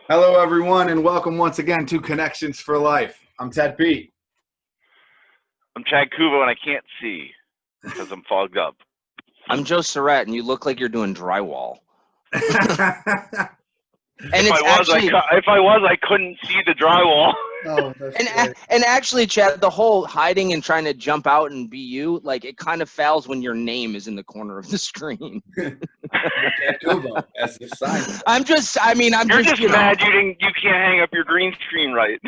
Hello, everyone, and welcome once again to Connections for Life. I'm Ted Peet. I'm Chad Cuvo, and I can't see because I'm fogged up. I'm Joe Surratt, and you look like you're doing drywall. And if I was, I couldn't see the drywall. Oh, and actually, Chad, the whole hiding and trying to jump out and be you, like it kind of fails when your name is in the corner of the screen. As the sign. I'm just mad you can't hang up your green screen right.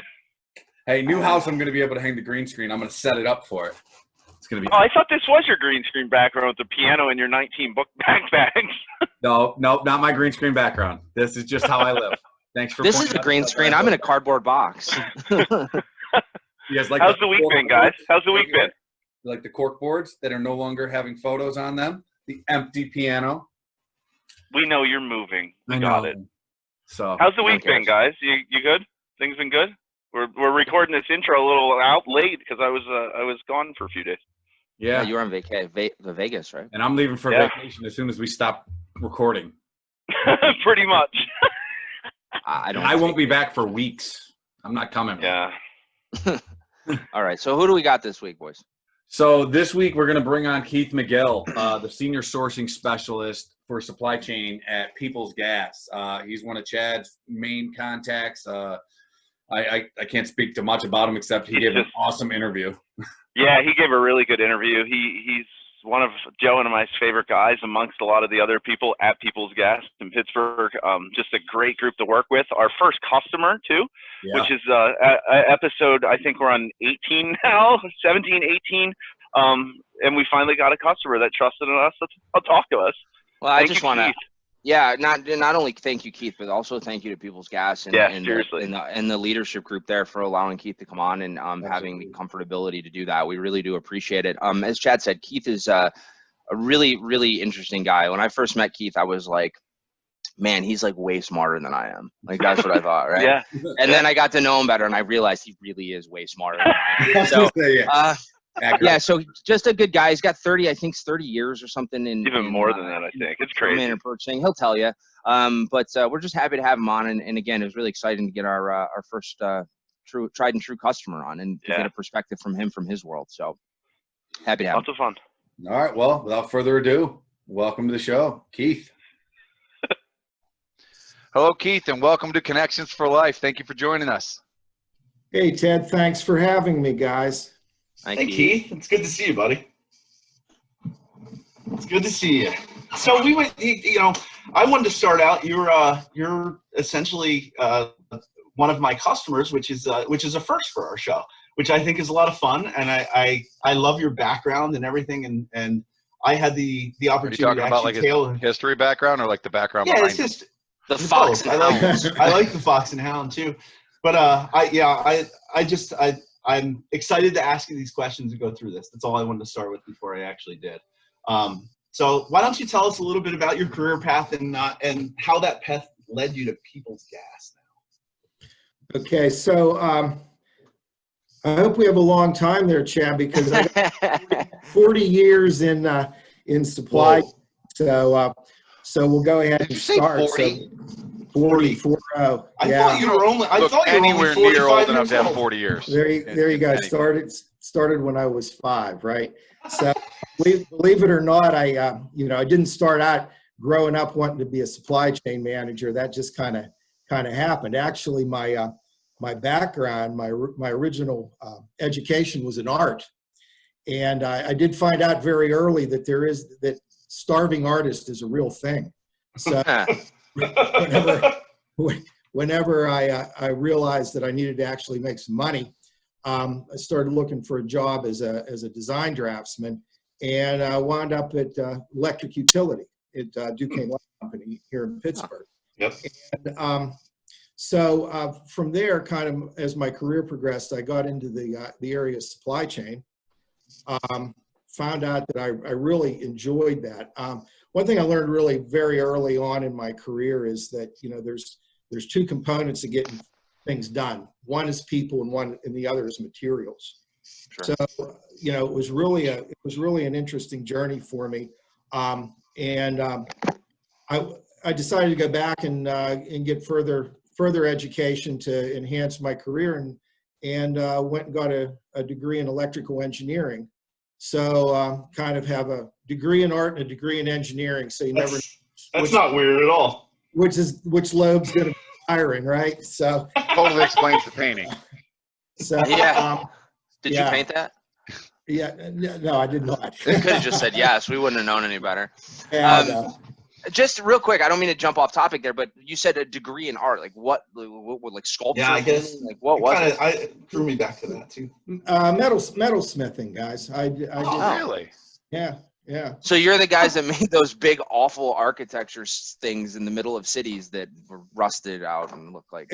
Hey, new house, I'm going to be able to hang the green screen. I'm going to set it up for it. It's going to be. Oh, I thought this was your green screen background with the piano and your 19 book backpacks. No, not my green screen background. This is just how I live. Thanks for. This is a green screen. I'm in a cardboard box. You guys like? How's the week been, guys? How's the week been? You like the cork boards that are no longer having photos on them? The empty piano. We know you're moving. We got it. So. How's the week been, guys? You good? Things been good? We're recording this intro a little out late because I was gone for a few days. Yeah, you were on Vegas, right? And I'm leaving for vacation as soon as we stop recording. Pretty much. I won't be back for weeks. I'm not coming. Yeah. All right. So who do we got this week, boys? So this week we're going to bring on Keith McGill, the senior sourcing specialist for supply chain at People's Gas. He's one of Chad's main contacts. I can't speak too much about him except he gave an awesome interview. Yeah, he gave a really good interview. He's one of Joe and my favorite guys amongst a lot of the other people at People's Gas in Pittsburgh. Just a great group to work with. Our first customer, too, which is episode, I think we're on 18 now, 17, 18. And we finally got a customer that trusted in us to talk to us. Well, I just want to, not only thank you, Keith, but also thank you to People's Gas and the leadership group there for allowing Keith to come on and having the comfortability to do that. We really do appreciate it. As Chad said, Keith is a really, really interesting guy. When I first met Keith, I was like, man, he's like way smarter than I am. Like that's what I thought, right? Yeah. And then I got to know him better, and I realized he really is way smarter than I am. So, so just a good guy. He's got 30 years or something. Even more than that, I think. It's crazy. In purchasing, he'll tell you. But we're just happy to have him on. And again, it was really exciting to get our first tried and true customer on and to get a perspective from him, from his world. So happy to have him. Lots of fun. All right. Well, without further ado, welcome to the show, Keith. Hello, Keith, and welcome to Connections for Life. Thank you for joining us. Hey, Ted. Thanks for having me, guys. Hey, Keith. It's good to see you, buddy. It's good to see you. So we went, I wanted to start out. You're essentially one of my customers, which is a first for our show, which I think is a lot of fun. And I love your background and everything. And I had the opportunity. Are you talking about like his history background or like the background? Yeah, it's just the Fox. I like the Fox and Hound too. But I'm excited to ask you these questions and go through this. That's all I wanted to start with before I actually did. So why don't you tell us a little bit about your career path and how that path led you to People's Gas now? Okay, so I hope we have a long time there, Chad, because I got 40 years in supply. Whoa. So we'll go ahead and start. 40? 40. I thought you were only. I thought you were anywhere only near old 45 enough years to have old. 40 years. There you go. Started when I was 5, right? So believe it or not, I didn't start out growing up wanting to be a supply chain manager. That just kind of happened. Actually, my background, my original education was in art, and I did find out very early that starving artist is a real thing. So whenever I realized that I needed to actually make some money, I started looking for a job as a design draftsman, and I wound up at Electric Utility at Duquesne Light Company here in Pittsburgh. Yep. And so from there, kind of as my career progressed, I got into the area of supply chain. Found out that I really enjoyed that. One thing I learned really very early on in my career is that there's two components of getting things done. One is people, and the other is materials. Sure. So it was really an interesting journey for me, and I decided to go back and get further further education to enhance my career, and went and got a degree in electrical engineering. So kind of have a degree in art and a degree in engineering. So that's not weird at all. Which lobe's going to be firing, right? So totally explains the painting. So yeah. Did you paint that? Yeah, no, I did not. You could have just said yes. We wouldn't have known any better. Yeah, no. Just real quick, I don't mean to jump off topic there, but you said a degree in art. Like what like sculpture? Yeah, I guess. Like what was it? I drew me back to that too. Metalsmithing, guys. I did. Really? Yeah. Yeah. So you're the guys that made those big, awful architecture things in the middle of cities that were rusted out and looked like.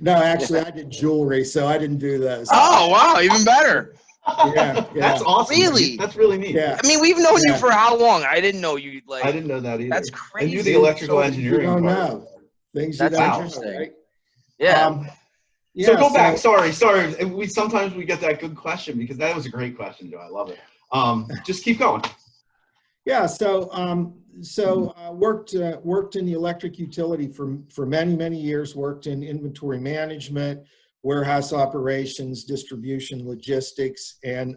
No, actually, I did jewelry, so I didn't do those. Oh wow, even better. Yeah, that's awesome. Really? That's really neat. Yeah. I mean, we've known you for how long? I didn't know you like. I didn't know that either. That's crazy. I knew the electrical engineering. You don't part. know things. That's you don't interesting. know, right? Yeah. Yeah. So go back. Sorry. Sometimes we get that good question because that was a great question, Joe. I love it. Just keep going. Yeah. So worked in the electric utility for many years. Worked in inventory management, warehouse operations, distribution, logistics, and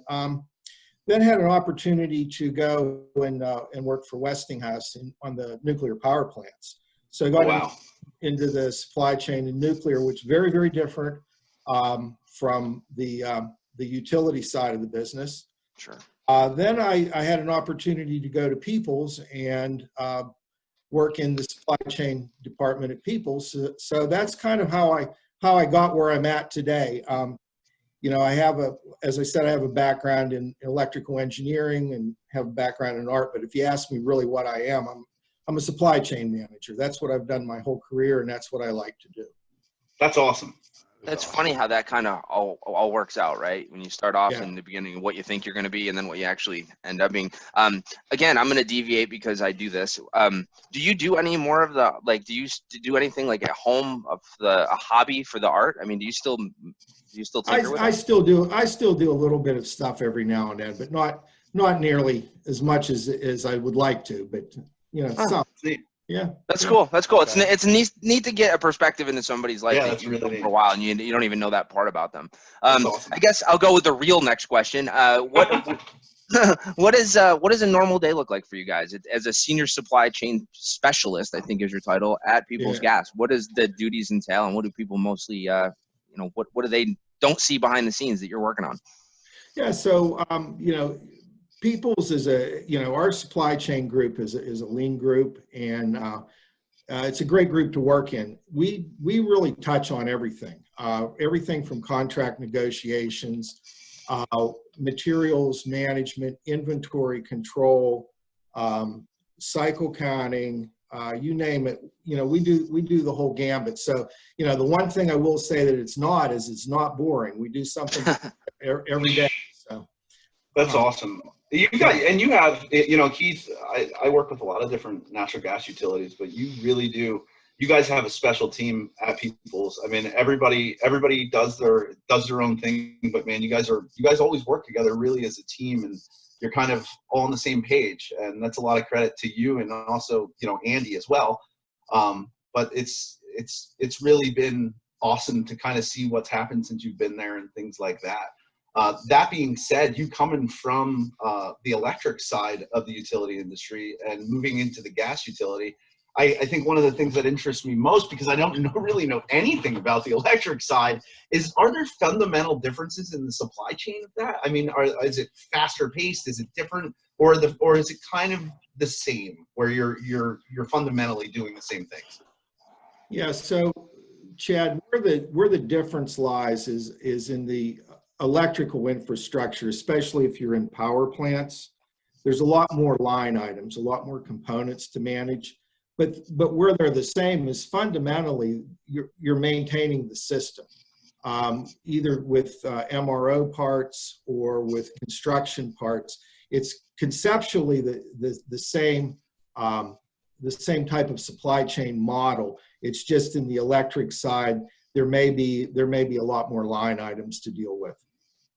then had an opportunity to go and work for Westinghouse on the nuclear power plants. So I got into the supply chain in nuclear, which is very different from the utility side of the business. Sure. Then I had an opportunity to go to Peoples and work in the supply chain department at Peoples. So that's kind of how I got where I'm at today. You know, as I said, I have a background in electrical engineering and have a background in art. But if you ask me really what I am, I'm a supply chain manager. That's what I've done my whole career, and that's what I like to do. That's awesome. That's funny how that kind of all works out, right? When you start off in the beginning, what you think you're going to be, and then what you actually end up being. Again, I'm going to deviate because I do this. Do you do any more of the do you do anything like at home of a hobby for the art? I mean, do you still tinker with it? I still do a little bit of stuff every now and then, but not nearly as much as I would like to. But you know, some. Yeah, that's cool. That's cool. It's neat to get a perspective into somebody's life that you've known for a while, and you don't even know that part about them. Awesome. I guess I'll go with the real next question. What is a normal day look like for you guys as a senior supply chain specialist? I think is your title at People's Gas. What does the duties entail, and what do people mostly what do they don't see behind the scenes that you're working on? Yeah, so People's is our supply chain group is a lean group, and it's a great group to work in. We really touch on everything from contract negotiations, materials management, inventory control, cycle counting, you name it. We do the whole gambit. So the one thing I will say that it's not boring. We do something every day. So that's awesome. You have Keith, I work with a lot of different natural gas utilities, but you really do. You guys have a special team at Peoples. I mean, everybody does their own thing, but man, you guys always work together really as a team, and you're kind of all on the same page. And that's a lot of credit to you, and also Andy as well. But it's really been awesome to kind of see what's happened since you've been there and things like that. That being said, you coming from the electric side of the utility industry and moving into the gas utility, I think one of the things that interests me most, because I don't really know anything about the electric side, are there fundamental differences in the supply chain of that? I mean, is it faster paced? Is it different, or is it kind of the same, where you're fundamentally doing the same things? Yeah. So, Chad, where the difference lies is in the electrical infrastructure, especially if you're in power plants. There's a lot more line items, a lot more components to manage, but where they're the same is fundamentally you're maintaining the system, either with MRO parts or with construction parts. It's conceptually the same type of supply chain model. It's just in the electric side there may be a lot more line items to deal with.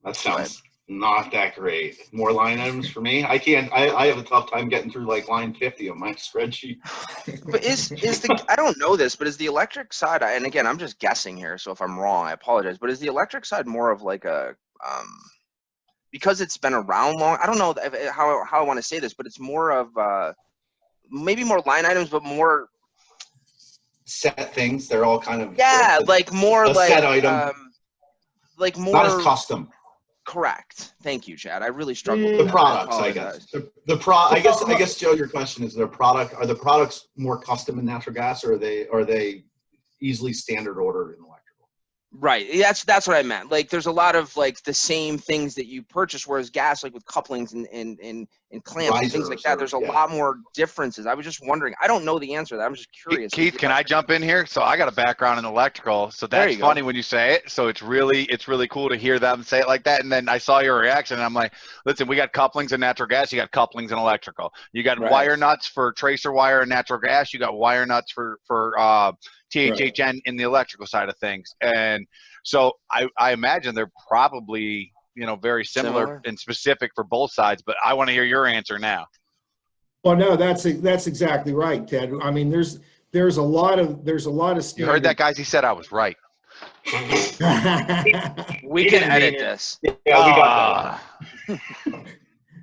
That sounds Not that great. More line items for me. I can't. I have a tough time getting through like line 50 on my spreadsheet. But is the I don't know this, but is the electric side? And again, I'm just guessing here, so if I'm wrong, I apologize. But is the electric side more of like a because it's been around long? I don't know how I want to say this, but it's more of maybe more line items, but more set things. They're all kind of like more like set item, like more not as custom. Correct. Thank you, Chad. I really struggled with the that. products, I guess. I guess, Joe, your question is: are the products more custom in natural gas, or are they easily standard ordered in electrical? Right. That's what I meant. Like, there's a lot of like the same things that you purchase, whereas gas, like with couplings and clamps and things like that, there's a lot more differences. I was just wondering. I don't know the answer to that. I'm just curious. Keith, can I jump in here? So I got a background in electrical, so that's funny when you say it. So it's really cool to hear them say it like that. And then I saw your reaction, and I'm like, listen, we got couplings in natural gas. You got couplings in electrical. You got wire nuts for tracer wire in natural gas. You got wire nuts for THHN in the electrical side of things. And so I imagine they're probably, very similar and specific for both sides, but I want to hear your answer now. Well, no, that's exactly right, Ted. I mean, there's a lot of standard. You heard that, guys? He said I was right. We can edit this. Yeah, we got that.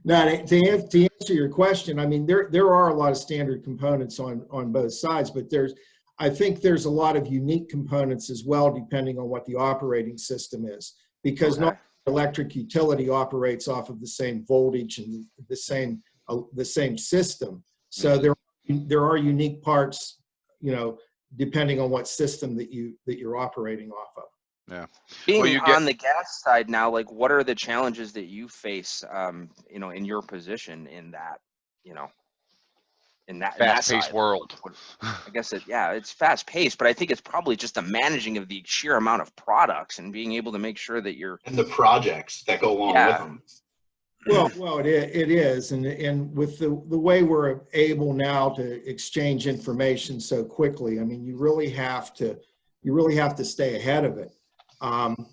Now, to answer your question, I mean, there are a lot of standard components on both sides, but I think there's a lot of unique components as well, depending on what the operating system is, because not electric utility operates off of the same voltage and the same system. So there are unique parts, depending on what system that you're operating off of. Yeah. Being on the gas side now, like, what are the challenges that you face, in your position in that, in that fast-paced world? I guess it's fast-paced, but I think it's probably just the managing of the sheer amount of products and being able to make sure that you're and the projects that go along with them. Well, it is, and with the way we're able now to exchange information so quickly, I mean, you really have to stay ahead of it. One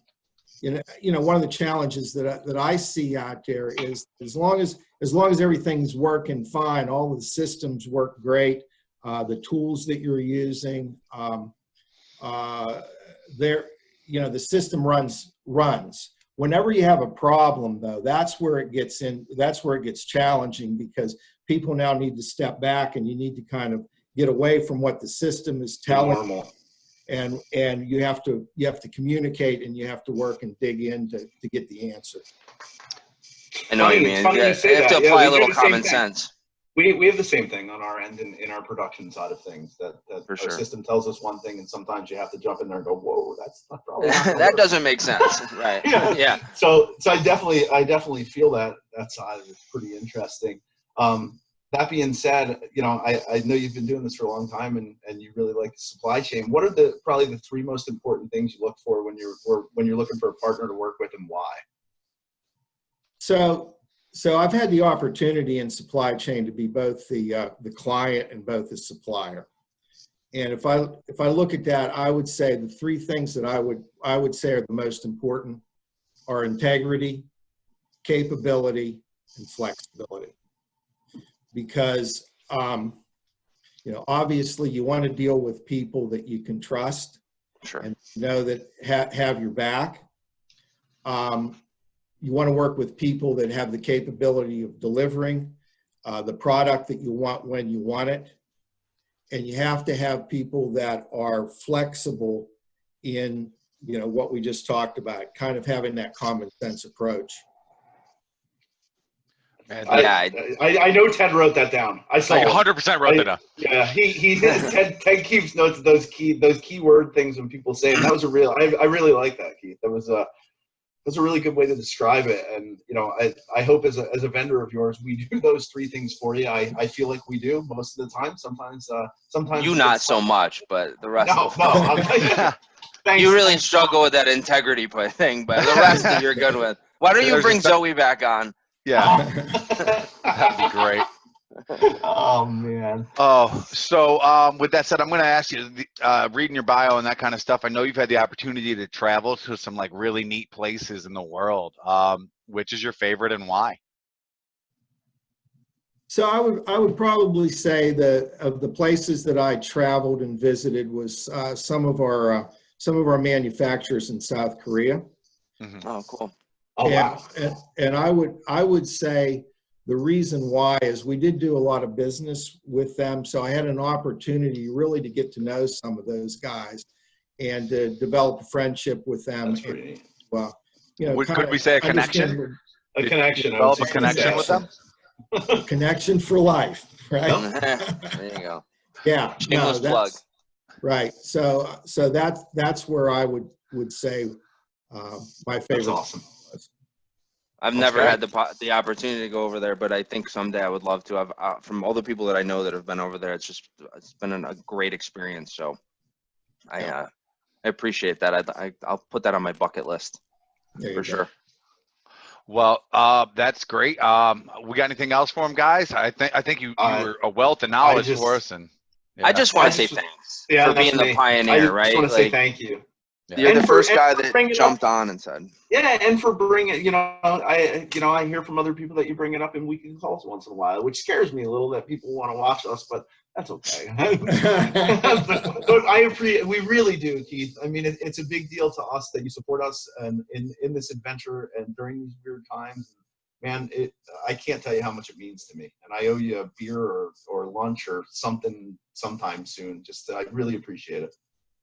of the challenges that I see out there is as long as everything's working fine, all of the systems work great, the tools that you're using, the system runs. Whenever you have a problem, though, that's where it gets challenging, because people now need to step back and you need to kind of get away from what the system is telling. And you have to communicate, and you have to work and dig in to get the answer. I know what you mean. You have to apply a little common sense. We have the same thing on our end in our production side of things, that our system tells us one thing, and sometimes you have to jump in there and go, whoa, that's not probably that doesn't make sense. Right. Yeah. So I definitely feel that side of it's pretty interesting. That being said, I know you've been doing this for a long time, and you really like the supply chain. What are probably the three most important things you look for when you're looking for a partner to work with, and why? So I've had the opportunity in supply chain to be both the client and both the supplier. And if I look at that, I would say the three things that I would say are the most important are integrity, capability, and flexibility. Because obviously you want to deal with people that you can trust and know that have your back. You want to work with people that have the capability of delivering the product that you want when you want it. And you have to have people that are flexible in, what we just talked about, kind of having that common sense approach. I know Ted wrote that down. I saw 100% wrote that down. Yeah, Ted keeps notes of those keyword things when people say it. That was I really like that, Keith. That's a really good way to describe it. And I hope as a vendor of yours, we do those three things for you. I feel like we do most of the time. Sometimes you not so much, but the rest. Thanks. You really struggle with that integrity thing, but the rest of you're good with. Why don't you bring Zoe back on? Yeah, that'd be great. Oh man. Oh, so with that said, I'm going to ask you, reading your bio and that kind of stuff, I know you've had the opportunity to travel to some like really neat places in the world. Which is your favorite and why? So I would probably say that of the places that I traveled and visited was some of our manufacturers in South Korea. Mm-hmm. Oh, cool. Oh, wow. And I would say the reason why is we did do a lot of business with them. So I had an opportunity really to get to know some of those guys and to develop a friendship with them. That's pretty neat. Well, you know, Could we say a connection? A connection. Develop a connection with them? A connection for life, right? There you go. Yeah. Shameless plug. Right. So that's where I would say my favorite. That's awesome. I've never had the opportunity to go over there, but I think someday I would love to. I've from all the people that I know that have been over there, it's been a great experience. So I appreciate that. I'll put that on my bucket list for sure. Well, that's great. We got anything else for them, guys? I think you were a wealth of knowledge for us, and I just want to say thanks for being the pioneer, right? I just want to say thank you. You're the first guy that jumped on and said. Yeah, and for bringing, I hear from other people that you bring it up in weekly calls once in a while, which scares me a little that people want to watch us, but that's okay. But we really do, Keith. I mean, it's a big deal to us that you support us and in this adventure and during these weird times. Man, I can't tell you how much it means to me, and I owe you a beer or lunch or something sometime soon. Just I really appreciate it.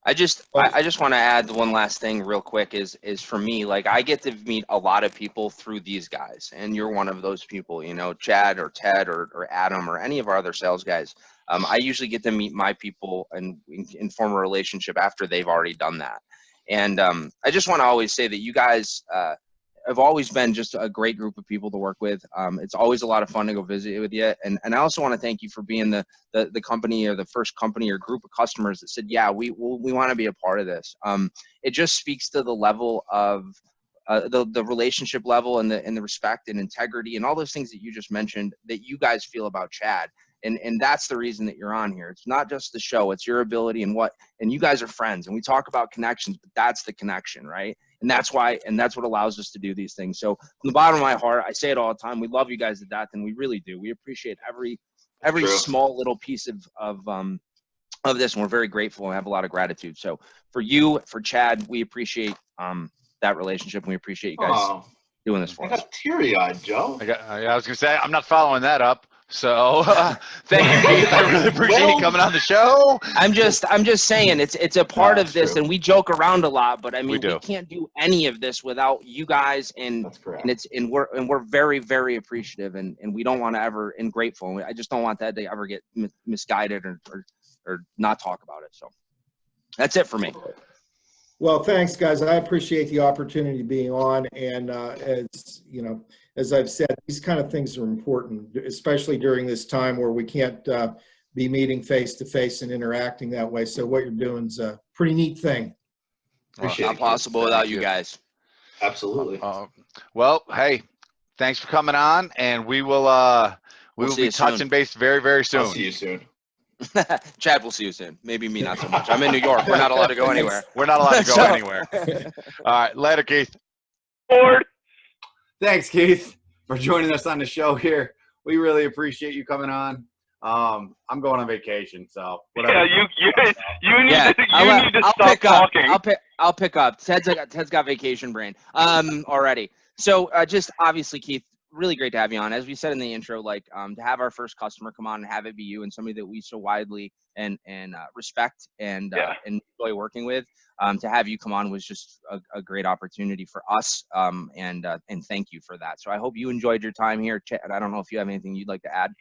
I just want to add one last thing real quick is for me, like I get to meet a lot of people through these guys, and you're one of those people, Chad or Ted or Adam or any of our other sales guys. I usually get to meet my people and form a relationship after they've already done that. And I just want to always say that you guys have always been just a great group of people to work with. It's always a lot of fun to go visit with you. And I also want to thank you for being the company or the first company or group of customers that said, yeah, we want to be a part of this. It just speaks to the level of the relationship level and the respect and integrity and all those things that you just mentioned that you guys feel about Chad. And that's the reason that you're on here. It's not just the show, it's your ability and you guys are friends and we talk about connections, but that's the connection, right? And that's what allows us to do these things. So from the bottom of my heart, I say it all the time. We love you guys to death, and we really do. We appreciate every small little piece of this, and we're very grateful and have a lot of gratitude. So for you, for Chad, we appreciate that relationship, and we appreciate you guys doing this for us. I got teary-eyed, Joe. I was gonna say I'm not following that up. So thank you, Keith. I really appreciate you coming on the show. I'm just saying it's a part of this, and we joke around a lot, but I mean we can't do any of this without you guys, and we're very, very appreciative, and we don't want to ever and grateful. I just don't want that to ever get misguided or not talk about it. So that's it for me. Well, thanks, guys. I appreciate the opportunity being on, and as I've said, these kind of things are important, especially during this time where we can't be meeting face to face and interacting that way. So what you're doing is a pretty neat thing. Not possible without you guys. Absolutely. Well, hey, thanks for coming on, and we will be touching base very, very soon. I'll see you soon. Chad, we'll see you soon. Maybe me not so much. I'm in New York. We're not allowed to go anywhere. We're not allowed to go anywhere. All right, later, Keith. Thanks, Keith, for joining us on the show here. We really appreciate you coming on. I'm going on vacation, so whatever. Yeah, you need to stop talking. I'll pick up. Ted's got vacation brain already. So just obviously, Keith, really great to have you on. As we said in the intro, like to have our first customer come on and have it be you and somebody that we so widely and respect and enjoy working with. To have you come on was just a great opportunity for us, and thank you for that. So I hope you enjoyed your time here, Chad. I don't know if you have anything you'd like to add.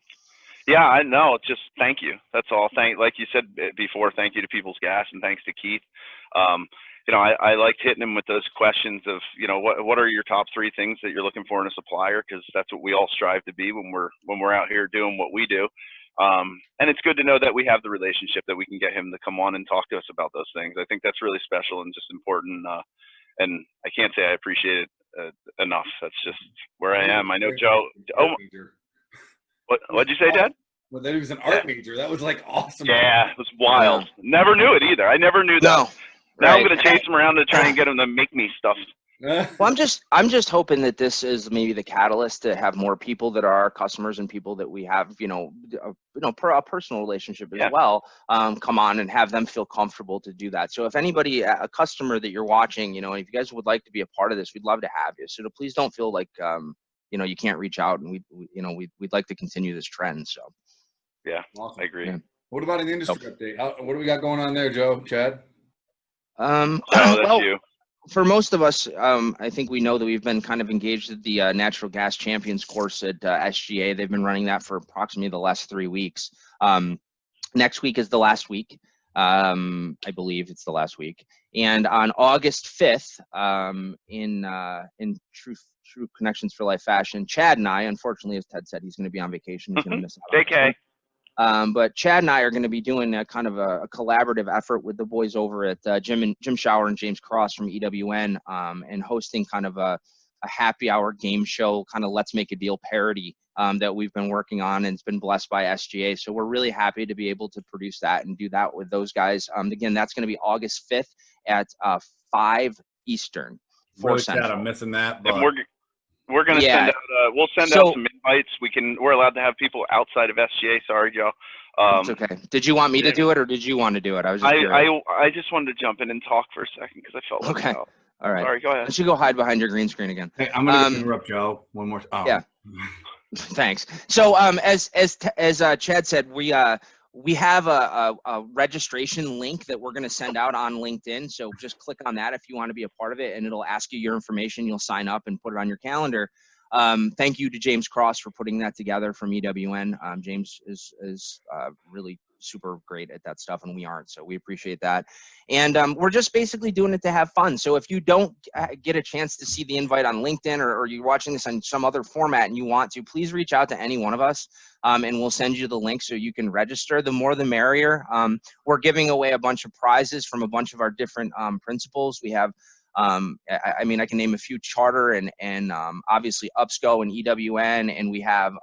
Yeah, I know. Just thank you. That's all. Like you said before, thank you to People's Gas and thanks to Keith. I liked hitting him with those questions of, what are your top 3 things that you're looking for in a supplier? Because that's what we all strive to be when we're out here doing what we do. And it's good to know that we have the relationship that we can get him to come on and talk to us about those things. I think that's really special and just important. And I can't say I appreciate it enough. That's just where I am. I know Joe. What'd you say, Ted? Well, that he was an art major. That was like awesome. Yeah, it was wild. Never knew it either. I never knew that. No. Now I'm gonna chase him around to try and get him to make me stuff. Well, I'm just hoping that this is maybe the catalyst to have more people that are our customers and people that we have, a personal relationship as well, come on and have them feel comfortable to do that. So if anybody, a customer that you're watching, if you guys would like to be a part of this, we'd love to have you. So please don't feel like, you can't reach out, and we'd like to continue this trend. So. Yeah, awesome. I agree. Yeah. What about an industry update? What do we got going on there, Joe, Chad? That's you. For most of us, I think we know that we've been kind of engaged at the Natural Gas Champions course at SGA. They've been running that for approximately the last 3 weeks. Next week is the last week. I believe it's the last week. And on August 5th, in True Connections for Life fashion, Chad and I, unfortunately, as Ted said, he's going to be on vacation. He's going to miss out. JK. But Chad and I are going to be doing a kind of a collaborative effort with the boys over at Jim Shower and James Cross from EWN, and hosting kind of a happy hour game show, kind of Let's Make a Deal parody that we've been working on, and it's been blessed by SGA. So we're really happy to be able to produce that and do that with those guys. Again, that's going to be August 5th at 5 Eastern, 4 Central. I'm missing that. But... We're going to send out, we'll send out some invites. We're allowed to have people outside of SGA. Sorry, Joe. It's okay. Did you want me to do it, or did you want to do it? I just wanted to jump in and talk for a second because I felt like okay. All right. Sorry, go ahead. I should go hide behind your green screen again. Hey, I'm going to interrupt Joe one more time. Yeah. Thanks. So as Chad said, we have a registration link that we're going to send out on LinkedIn. So just click on that if you want to be a part of it, and it'll ask you your information. You'll sign up and put it on your calendar. Thank you to James Cross for putting that together from EWN. James is really super great at that stuff, and we aren't, so we appreciate that. And we're just basically doing it to have fun. So if you don't get a chance to see the invite on LinkedIn, or you're watching this on some other format and you want to, please reach out to any one of us, and we'll send you the link so you can register. The more the merrier. We're giving away a bunch of prizes from a bunch of our different principals. We have I mean, I can name a few: Charter and obviously UPSCO and EWN, and we have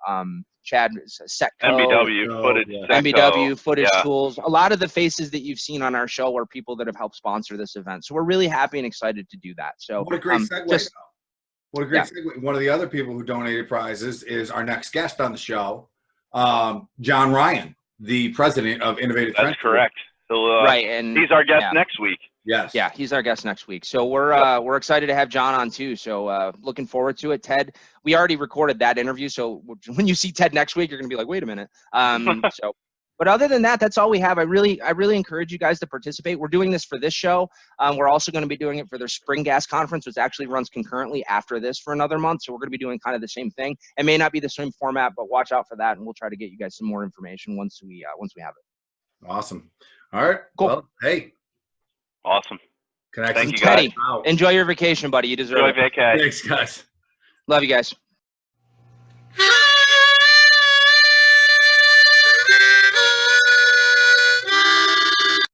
Chad Setco, MBW footage, MBW footage tools. A lot of the faces that you've seen on our show are people that have helped sponsor this event. So we're really happy and excited to do that. So what a great segue! What a great segue. One of the other people who donated prizes is our next guest on the show, John Ryan, the president of Innovative. That's correct. Right, and he's our guest next week. Yes. Yeah, he's our guest next week. So we're excited to have John on too. So looking forward to it. Ted, we already recorded that interview. So when you see Ted next week, you're gonna be like, wait a minute. But other than that, that's all we have. I really encourage you guys to participate. We're doing this for this show. We're also going to be doing it for their Spring Gas Conference, which actually runs concurrently after this for another month. So we're going to be doing kind of the same thing. It may not be the same format, but watch out for that, and we'll try to get you guys some more information once we have it. Awesome. All right. Cool. Well, hey. Awesome. Thank you, guys. Enjoy your vacation, buddy. You deserve it. Enjoy vacation. Thanks, guys. Love you guys.